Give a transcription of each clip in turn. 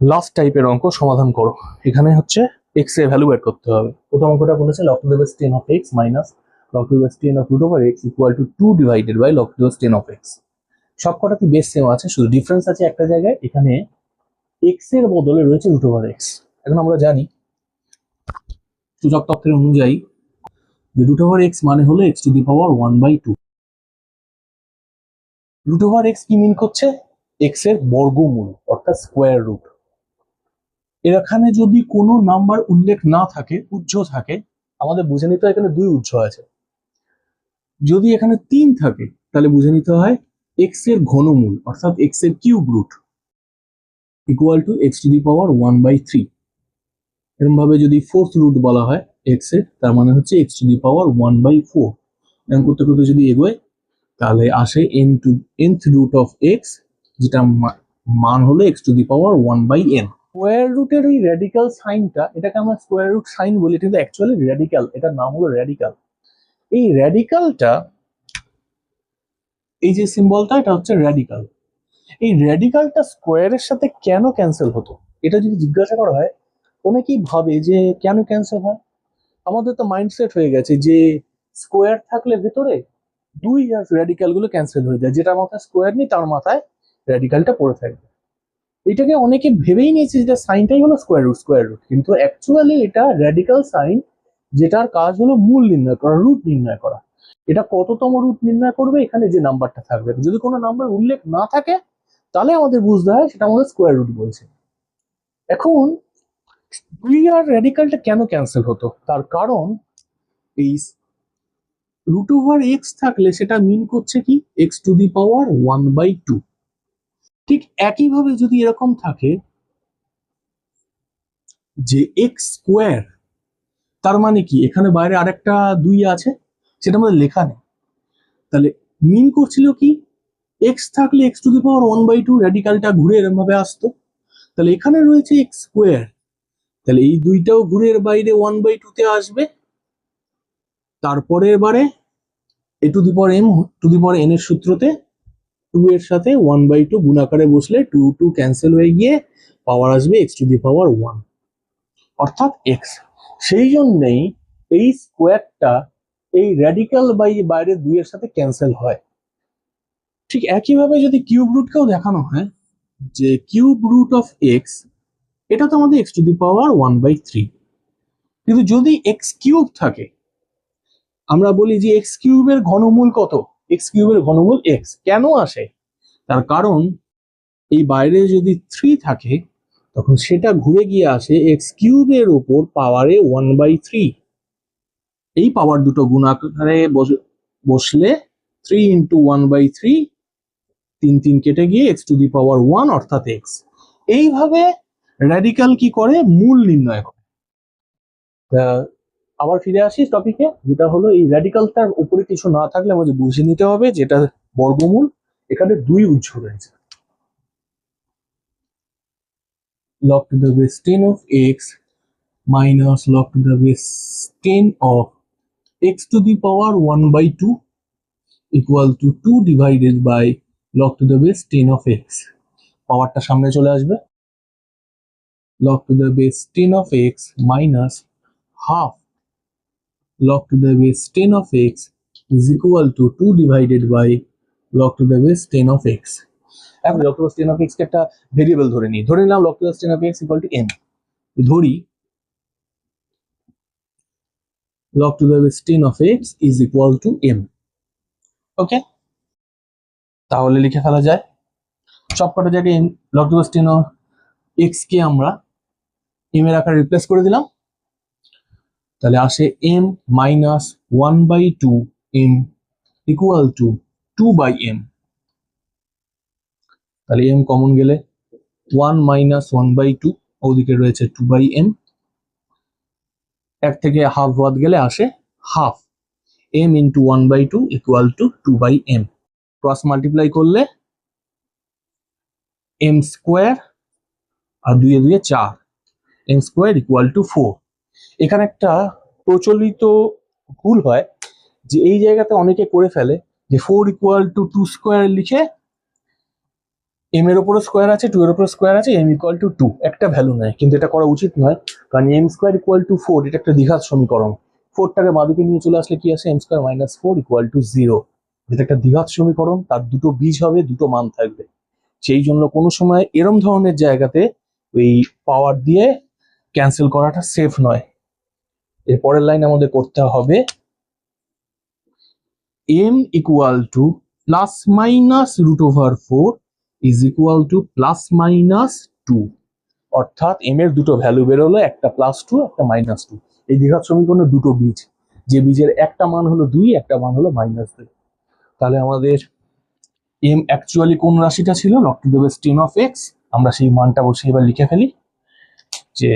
Last টাইপের অঙ্ক সমাধান করো। এখানে হচ্ছে এক্স এর ভ্যালু বের করতে হবে। প্রথম অঙ্কটা বলেছে log to the base 10 of x minus log to the base 10 of root over x equal to 2 divided by log to the base 10 of x। সবকটাতে বেস সেম আছে, শুধু ডিফারেন্স আছে একটা জায়গায়, এখানে এক্স এর বদলে রয়েছে রুট ওভার এক্স। এখন আমরা জানি সূচক তত্ত্বের অনুযায়ী যে রুট ওভার এক্স মানে হলো x to the power 1/2। Root over x কি মিন করছে? এক্স এর বর্গমূল অর্থাৎ স্কোয়ার রুট। এখানে যদি কোনো নাম্বার উল্লেখ না থাকে, উজ্জ থাকে, আমাদের বুঝে নিতে হয় এখানে দুই উজ্জ আছে। যদি এখানে 3 থাকে তাহলে বুঝে নিতে হয় এক্স এর ঘনমূল অর্থাৎ এক্স এর cube root equal to x to the power 1/3। এরকম ভাবে যদি ফোর্থ রুট বলা হয় এক্স এর, তার মানে হচ্ছে এক্স টু দি পাওয়ার 1/4। এরকম করতে করতে যদি এগোয় তাহলে আসে nth রুট অফ এক্স, যেটা মান হলো x to the power 1/n। Square রুটের এই রেডিক্যাল সাইনটা, এটাকে আমরা স্কোয়ার রুট সাইন বলি, কিন্তু অ্যাকচুয়ালি রেডিক্যাল, এটার নাম হলো রেডিক্যাল। এই রেডিক্যালটা, এই যে সিম্বলটা, এটা হচ্ছে রেডিক্যাল। এই রেডিক্যালটা স্কোয়ারের সাথে কেন ক্যান্সেল হতো, এটা যদি জিজ্ঞাসা করা হয়, অনেকেই ভাবে যে কেন ক্যান্সেল হয়। আমাদের তো মাইন্ডসেট হয়ে গেছে যে স্কোয়ার থাকলে ভেতরে দুই রেডিক্যাল গুলো ক্যান্সেল হয়ে যায়, যেটা মাথায় স্কোয়ার নেই তার মাথায় রেডিক্যালটা পড়ে থাকবে। এটাকে অনেকে ভেবেই নিয়েছে যেটা সাইনটাই হলো স্কোয়ার রুট, কিন্তু অ্যাকচুয়ালি এটা রেডিক্যাল সাইন, যেটার কাজ হলো মূল নির্ণয় করা, রুট নির্ণয় করা। এটা কততম রুট নির্ণয় করবে, এখানে যে নাম্বারটা থাকবে, যদি কোনো নাম্বার উল্লেখ না থাকে তাহলে আমাদের বুঝতে হয় সেটা আমাদের স্কোয়ার রুট বলছে। এখন দুই আর রেডিক্যালটা কেন ক্যান্সেল হতো, তার কারণ এই রুট ওভার এক্স থাকলে সেটা মিন করছে কি এক্স টু দি পাওয়ার 1/2। ঠিক একইভাবে যদি এরকম থাকে যে এক্স স্কোয়ার, তার মানে কি এখানে বাইরে আরেকটা 2 আছে, সেটা আমাদের লেখা নেই, তাহলে মিন করছিল কি এক্স থাকলে এক্স টু দি পাওয়ার 1/2, রেডিক্যালটা ঘুরে এরকম ভাবে আসতো। তাহলে এখানে রয়েছে এক্স স্কোয়ার, তাহলে এই দুইটাও ঘুরে এর বাইরে 1/2 তে আসবে। তারপরের বারে a to the power m to the power n এর সূত্রতে 2 এর সাথে 1/2 গুণাকারে বসলে 2 ক্যান্সেল হয়ে গিয়ে পাওয়ার আসবে এক্স টু দি পাওয়ার 1 অর্থাৎ এক্স। সেই জন্যই এই স্কোয়ারটা এই রেডিক্যাল বাইরে 2 এর সাথে ক্যান্সেল হয়। ঠিক একইভাবে যদি কিউব রুটকেও দেখানো হয় যে কিউব রুট অফ এক্স, এটা তো আমাদের এক্স টু দি পাওয়ার 1/3, কিন্তু যদি এক্স কিউব থাকে, আমরা বলি যে এক্স কিউবের ঘনমূল কত, এক্স কিউবের ঘনমূল এক্স কেন আসে, তার কারণ এই বাইরে যদি 3 থাকে তখন সেটা ঘুরে গিয়ে আসে এক্স কিউবের উপর পাওয়ারে 1/3। এই পাওয়ার দুটো গুণাকারে বসলে 3 ইন্টু 1/3, 3 কেটে গিয়ে এক্স টু দি পাওয়ার 1 অর্থাৎ এক্স। এইভাবে র্যাডিক্যাল কি করে, মূল নির্ণয় করে। আবার ফিরে আসি টপিকে, যেটা হলো এই র্যাডিক্যালটার উপরে কিছু না থাকলে আমাদের বুঝে নিতে হবে যেটা বর্গমূল, এখানে 2 উৎস রয়েছে। log to the base 10 of x minus log to the base 10 of x to the power 1/2 equal to 2 divided by log to the base 10 of x। পাওয়ারটা সামনে চলে আসবে, log to the base 10 of x minus half log to the base 10 of x is equal to 2 divided by log to the base 10 of x। এখন log to the base 10 of x কে একটা variable ধরে নিই, ধরে নিলাম log to the base 10 of x equal to m। ধরি log to the base 10 of x is equal to m। ওকে, তাহলে লিখে ফেলা যায় সবকটা জায়গায় log to the base 10 of x কে আমরা m এর আকারে রিপ্লেস করে দিলাম, তাহলে আসে m minus 1/2 m equal to 2/m। তাহলে m কমন গেলে 1 minus 1/2, ওদিকে রয়েছে 2/m, এক থেকে হাফ বাদ গেলে আসে half, m into 1/2 equal to 2/m। Cross multiply করলে m স্কোয়ার আর 2 এ 2 এ 4, m স্কোয়ার ইকুয়াল টু 4। এখানে একটা প্রচলিত ভুল হয় যে এই জায়গাতে অনেকে করে ফেলে যে 4 ইকুয়াল টু 2 স্কোয়ার লিখে এম এর উপরে স্কোয়ার আছে, 2 এর উপরে স্কোয়ার আছে, এম ইকুয়াল টু 2 একটা ভ্যালু নেয়, কিন্তু এটা করা উচিত নয়, কারণ এম স্কোয়ার ইকুয়াল টু 4 এটা একটা দ্বিঘাত সমীকরণ। 4টাকে বাঁদিকে নিয়ে চলে আসলে কি আসে, m square minus 4 equal to 0। যেটা একটা দ্বিঘাত সমীকরণ, তার দুটো বীজ হবে, দুটো মান থাকবে। সেই জন্য কোনো সময় এরম ধরনের জায়গাতে ওই পাওয়ার দিয়ে ক্যান্সেল করাটা সেফ নয়। এর পরের লাইন আমাদের করতে হবে m equal to plus minus root over 4 is equal to plus minus 2। অর্থাৎ m এর দুটো ভ্যালু বেরোলো, একটা +2 একটা -2। এই দ্বিঘাত সমীকরণের দুটো বীজ, যে বীজের একটা মান হলো 2, একটা মান হলো -2। তাহলে আমাদের m অ্যাকচুয়ালি কোন রাশিটা ছিল, log to the base 10 of x। আমরা সেই মানটা বসে এবার লিখে ফেলি, যে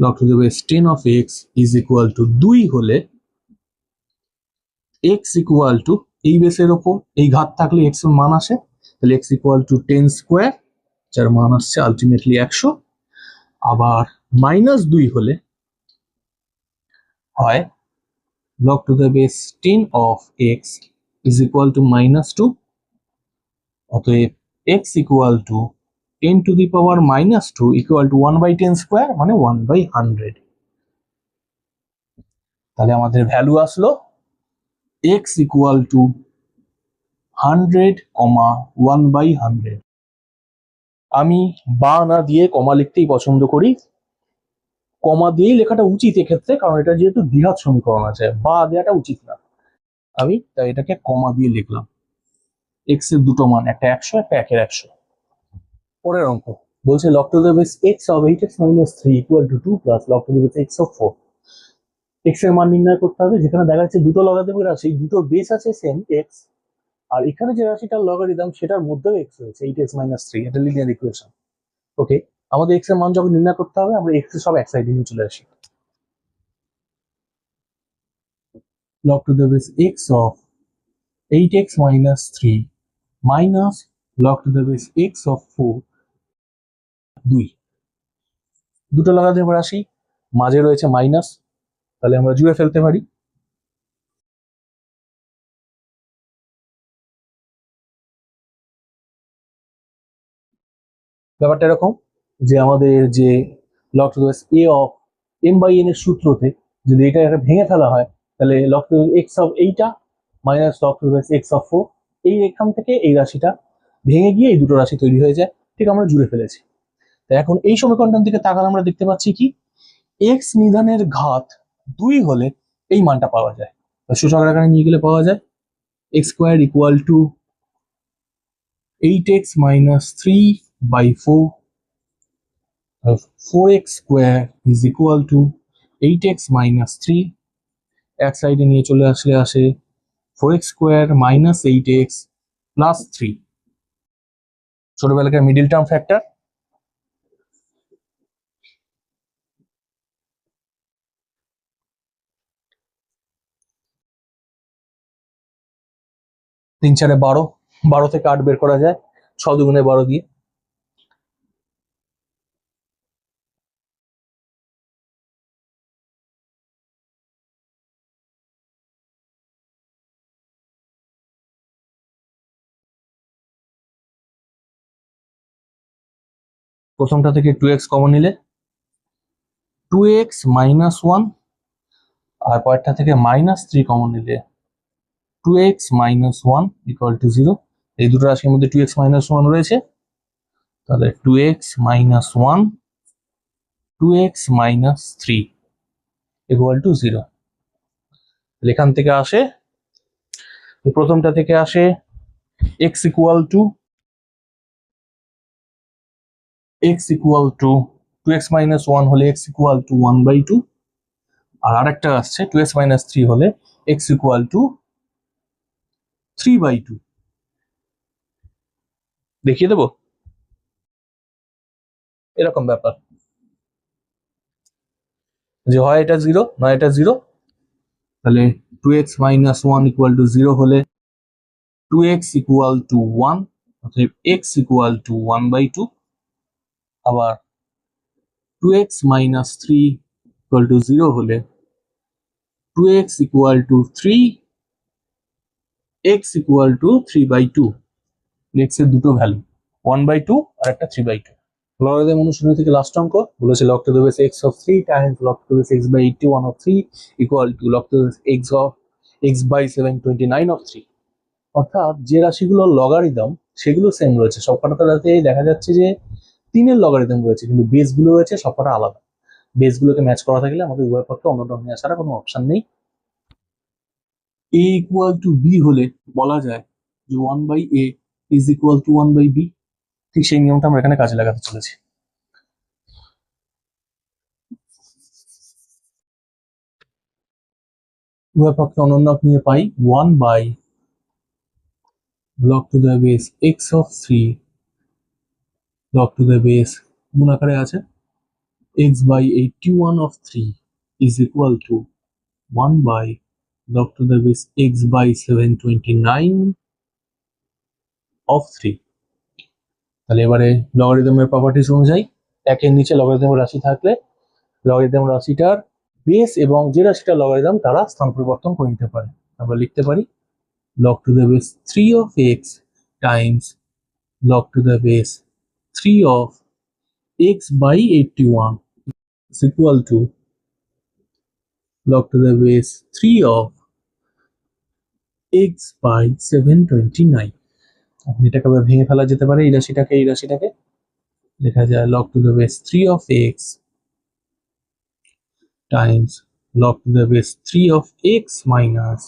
log to the base 10 of x is equal to 2 হলে x ইকুয়াল টু, এই বেসের ওপর এই ঘাত থাকলে x এর মান আসে, তাহলে x ইকুয়াল টু 10 স্কোয়ার, যার মান আসছে আলটিমেটলি 100। আবার -2 হলে হয় log to the base 10 of x is equal to -2। অতএব x equal to 10 to the power -2 equal to 1/10 square, মানে 1/100। তাহলে আমাদের ভ্যালু আসলো x ইকুয়াল টু 100, 1/100। আমি বা না দিয়ে কমা লিখতেই পছন্দ করি, কমা দিয়েই লেখাটা উচিত এক্ষেত্রে, কারণ এটা যেহেতু দ্বিঘাত সমীকরণ আছে, বা দেওয়াটা উচিত না। আমি তাই এটাকে কমা দিয়ে লিখলাম। এক্স এর দুটো মান, একটা 100 একটা 1 এর 100। পরের অঙ্ক বলছে log to the base x of 8x minus 3 equal to 2 plus log to the base x of 4। x এর মান নির্ণয় করতে হবে, যেখানে দেখা যাচ্ছে দুটো লগারিদমিক রাশি, দুটোর বেস আছে সেম x, আর এখানে যে রাশিটার লগারিদম সেটার মধ্যেও x রয়েছে, 8x minus 3, এটা লিনিয়ার ইকুয়েশন। ওকে, আমাদের x এর মান যখন নির্ণয় করতে হবে, আমরা x এর সব এক সাইডে নিয়ে চলে আসি। log to the base x of 8x minus 3 minus log to the base x of 4, 2। দুটো লগারিদম রাশি, মাঝে রয়েছে মাইনাস, তাহলে আমরা জুড়ে ফেলতে পারি। ব্যাপারটা এরকম যে আমাদের যে log to the base a of m/n এর সূত্রতে যদি এটা ভেঙে ফেলা হয়, তাহলে log to the base x of 8 minus log to the base x of 4, এই এখান থেকে এই রাশিটা ভেঙে গিয়ে এই দুটো রাশি তৈরি হয়ে যায়। ঠিক, আমরা জুড়ে ফেলেছি। তাই এখন এই সমীকরণটার দিকে তাকালে আমরা দেখতে পাচ্ছি কি, x নিধানের ঘাত 2 হলে এই মানটা পাওয়া যায়। সূচক আকারে নিয়ে গেলে পাওয়া যায় x square equal two 8x minus 3/4, 4x square is equal two 8x minus 3। এক সাইডে নিয়ে চলে আসলে আসে 4x square minus 8x plus 3। ছোটবেলাকার মিডিল টার্ম ফ্যাক্টর। তিন চারে 12, 12 থেকে 8 বের করা যায় 6 দুগুণে 12 দিয়ে। প্রথমটা থেকে 2x কমন নিলে 2x minus 1, আর পরেরটা থেকে -3 কমন নিলে 2x minus 1 equal to 0। এই দুটো রাশির মধ্যে 2x minus 1 রয়েছে, তাহলে 2x minus 1, 2x minus 3 equal to 0। এখান থেকে আসে, প্রথমটা থেকে আসে x equal to 2x minus 1 হলে x equal to 1/2, আর আরেকটা আসছে 2x minus 3 হলে x equal to 3/2। দেখিয়ে দেবো, এরকম ব্যাপার যে হয় এটা 0 নয় এটা 0। তাহলে 2x minus 1 equal to 0 হলে 2x equal to 1, অতএব x equal to 1/2। আবার 2x minus 3 equal to 0 হলে 2x equal to 3, x equal to 3/2। X এর দুটো ভ্যালু 1/2 আর একটা 3/2। লগারিদম অনুশীলনী থেকে লাস্ট অঙ্ক বলেছে log to the base x of 3 times log to the base x/81 of 3 equal to log to the base x/729 of 3। অর্থাৎ যে রাশিগুলোর logarithm সেগুলো সেম রয়েছে, সবকটাতে দেখা যাচ্ছে যে 3-এর লগারিদম রয়েছে, কিন্তু বেসগুলো রয়েছে সবকটা আলাদা। বেসগুলোকে ম্যাচ করা থাকলে আমাদের উভয় পক্ষে অন্যতম নিয়ে আসার কোনো অপশন নেই। a equal to b হলে বলা যায় যে 1/a is equal to 1/b। ঠিক সেই নিয়মটা আমরা এখানে কাজে লাগাতে চলেছি। উভয় পক্ষে অনন্যক নিয়ে পাই 1/log to the base x of 3 log to the base গুণ আকারে আছে x/81 of 3 is equal to 1/log to the base x/729 of 3। তাহলে এবারে লগারিদমের প্রপার্টিজ অনুযায়ী একের নিচে লগারিদমের রাশি থাকলে লগারিদম রাশিটার বেস এবং যে রাশিটার লগারিদম তারা স্থান পরিবর্তন করে নিতে পারে। আমরা লিখতে পারি log to the base 3 of x times log to the base 3 of x/81 is equal to log to the base 3 of x/729। আপনি এটাকে আবার ভেঙে ফেলা যেতে পারে, এই রাশিটাকে লেখা যায় log to the base 3 of x times log to the base 3 of x minus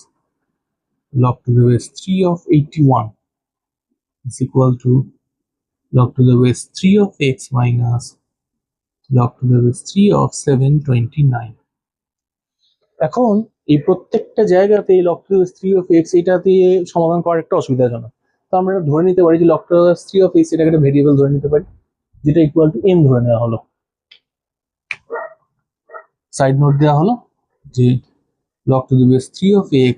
log to the base 3 of 81 is equal to log to the base 3 of x minus log to the base 3 of 729। এখন এই প্রত্যেকটা জায়গাতে এই log to the base 3 of x এটা দিয়ে সমাধান করার একটা অসুবিধাজনক। তো আমরা এটা ধরে নিতে পারি যে log to the base 3 of x এটাকে একটা ভেরিয়েবল ধরে নিতে পারি, যেটা ইকুয়াল টু m ধরে নেওয়া হলো। সাইড নোট দেওয়া হলো যে log to the base 3 of x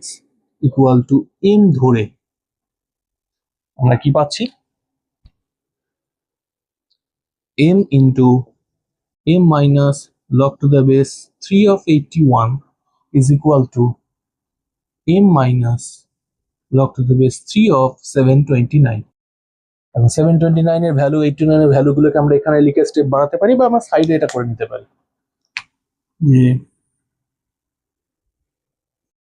equal to m ধরে আমরা কি পাচ্ছি, m into m minus log to the base 3 of 81 is equal to m minus log to the base 3 of 729। এখন 729 এর ভ্যালু 89 এর ভ্যালুগুলোকে আমরা এখানে লিখে স্টেপ বাড়াতে পারি বা আমরা সাইডে এটা করে নিতে পারি যে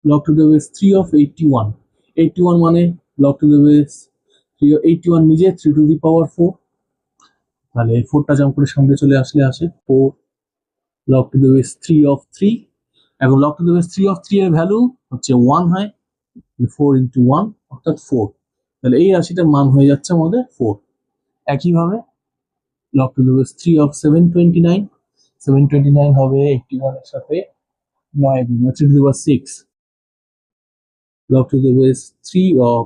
log to the base 3 of 81 মানে log to the base 3 of 81 নিজে 3 to the power 4, তাহলে 4টা জাম্প করে সামনে চলে আসলে আসে 4 log to the base 3 of 3। এখন log to the base 3 of 3 এর ভ্যালু হচ্ছে 1 হয়, 4 into 1 অর্থাৎ 4, তাহলে এই রাশিটার মান হয়ে যাচ্ছে আমাদের 4। একইভাবে log to the base 3 of 729 হবে 81 এর সাথে 9 গুণ 3 to the power 6 log to the base 3 of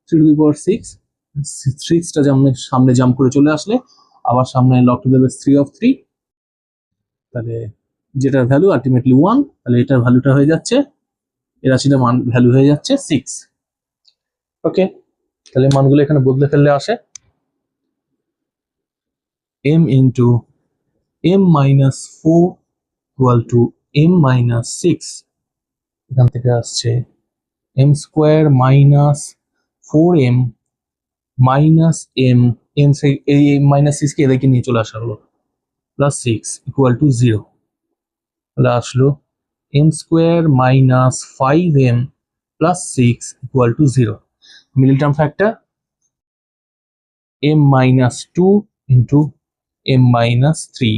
3 to the power 6, 6টা সামনে জাম্প করে চলে আসলে আবার সামনে log to the base 3 of 3, তাহলে যেটার ভ্যালু আলটিমেটলি 1, তাহলে এটার ভ্যালুটা হয়ে যাচ্ছে এই রাশিটার মান ভ্যালু হয়ে যাচ্ছে 6। ওকে, তাহলে মানগুলো এখানে বদলে ফেললে আসে m into m minus 4 equal to m minus 6, এখান থেকে আসছে m square minus 4m minus m এই মাইনাস 6 কে এদিকে নিয়ে চলে আসা হলো প্লাস 6 equal to 0, তাহলে আসলো m square minus 5m plus 6 equal to 0। Middle term factor m minus 2 into m minus 3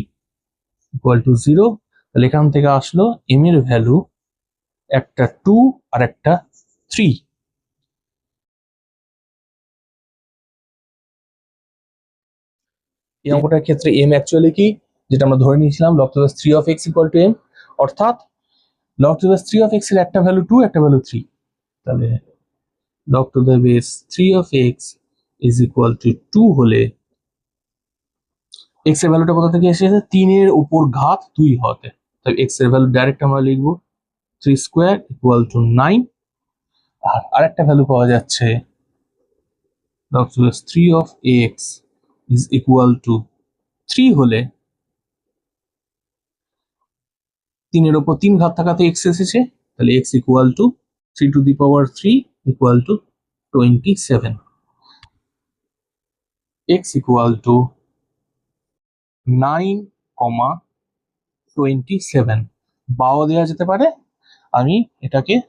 equal to 0, তাহলে এখান থেকে আসলো m এর ভ্যালু একটা 2 আর একটা 3। এই অঙ্কটার ক্ষেত্রে m অ্যাকচুয়ালি কি, যেটা আমরা ধরে নিয়েছিলাম log to the base 3 of x equal to m, অর্থাৎ log to the base 3 of x এর একটা ভ্যালু 2 একটা ভ্যালু 3, তাহলে log to the base 3 of x is equal to 2 হলে x এর ভ্যালুটা কোথা থেকে এসেছে 3 এর উপর ঘাত 2 হতে, তাই x এর ভ্যালু ডাইরেক্ট আমরা লিখব 3 স্কয়ার equal to 9। আর আরেকটা ভ্যালু পাওয়া যাচ্ছে log to the base 3 of x is equal to 3 হলে 3 এর উপর 3 ঘাত থাকাতে x এসেছে, তাহলে x equal to 3 to the power 3 equal to 27। x equal to 9,27 বাও দেওয়া যেতে পারে, আমি এটাকে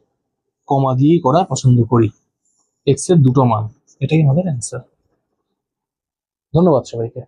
কমা দিয়েই করা পছন্দ করি। x এর দুটো মান, এটাই আমাদের অ্যান্সার। ধন্যবাদ সবাইকে।